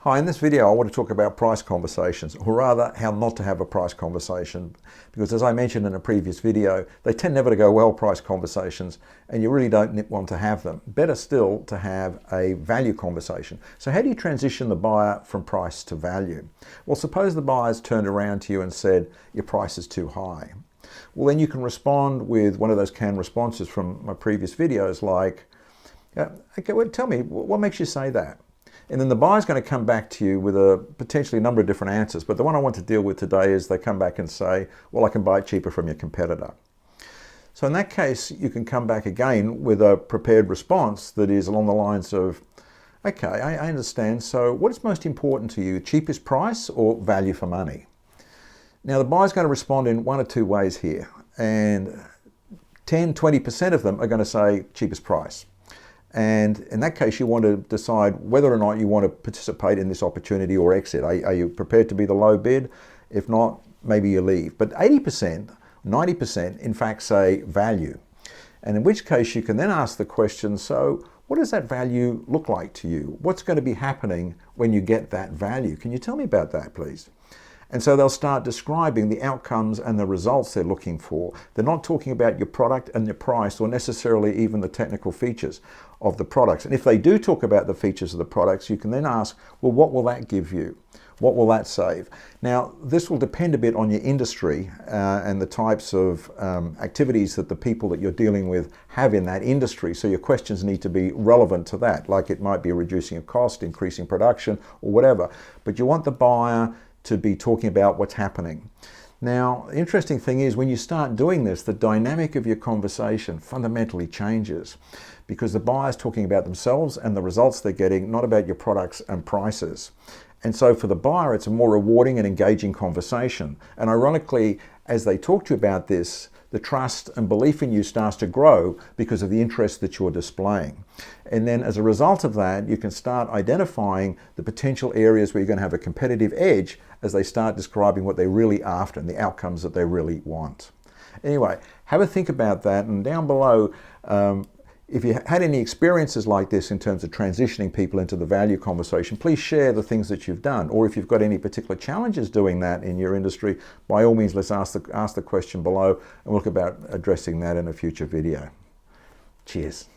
Hi, in this video I want to talk about price conversations, or rather how not to have a price conversation, because as I mentioned in a previous video, they tend never to go well, price conversations, and you really don't want to have them. Better still to have a value conversation. So how do you transition the buyer from price to value? Well, suppose the buyer's turned around to you and said, your price is too high. Well, then you can respond with one of those canned responses from my previous videos like, okay, well, tell me, what makes you say that? And then the buyer's going to come back to you with potentially a number of different answers. But the one I want to deal with today is they come back and say, well, I can buy it cheaper from your competitor. So in that case, you can come back again with a prepared response that is along the lines of, okay, I understand. So what is most important to you, cheapest price or value for money? Now the buyer's going to respond in one or two ways here. And 10, 20% of them are going to say cheapest price. And in that case, you want to decide whether or not you want to participate in this opportunity or exit. Are you prepared to be the low bid? If not, maybe you leave. But 80%, 90% in fact say value. And in which case you can then ask the question, so what does that value look like to you? What's going to be happening when you get that value? Can you tell me about that, please? And so they'll start describing the outcomes and the results they're looking for. They're not talking about your product and your price or necessarily even the technical features of the products. And if they do talk about the features of the products, you can then ask, well, what will that give you? What will that save? Now, this will depend a bit on your industry and the types of activities that the people that you're dealing with have in that industry. So your questions need to be relevant to that, like it might be reducing a cost, increasing production, or whatever. But you want the buyer to be talking about what's happening. Now, the interesting thing is when you start doing this, the dynamic of your conversation fundamentally changes because the buyer's talking about themselves and the results they're getting, not about your products and prices. And so for the buyer, it's a more rewarding and engaging conversation. And ironically, as they talk to you about this, the trust and belief in you starts to grow because of the interest that you're displaying. And then as a result of that, you can start identifying the potential areas where you're going to have a competitive edge as they start describing what they're really after and the outcomes that they really want. Anyway, have a think about that. And down below, if you had any experiences like this in terms of transitioning people into the value conversation, please share the things that you've done. Or if you've got any particular challenges doing that in your industry, by all means, let's ask the question below and we'll look about addressing that in a future video. Cheers.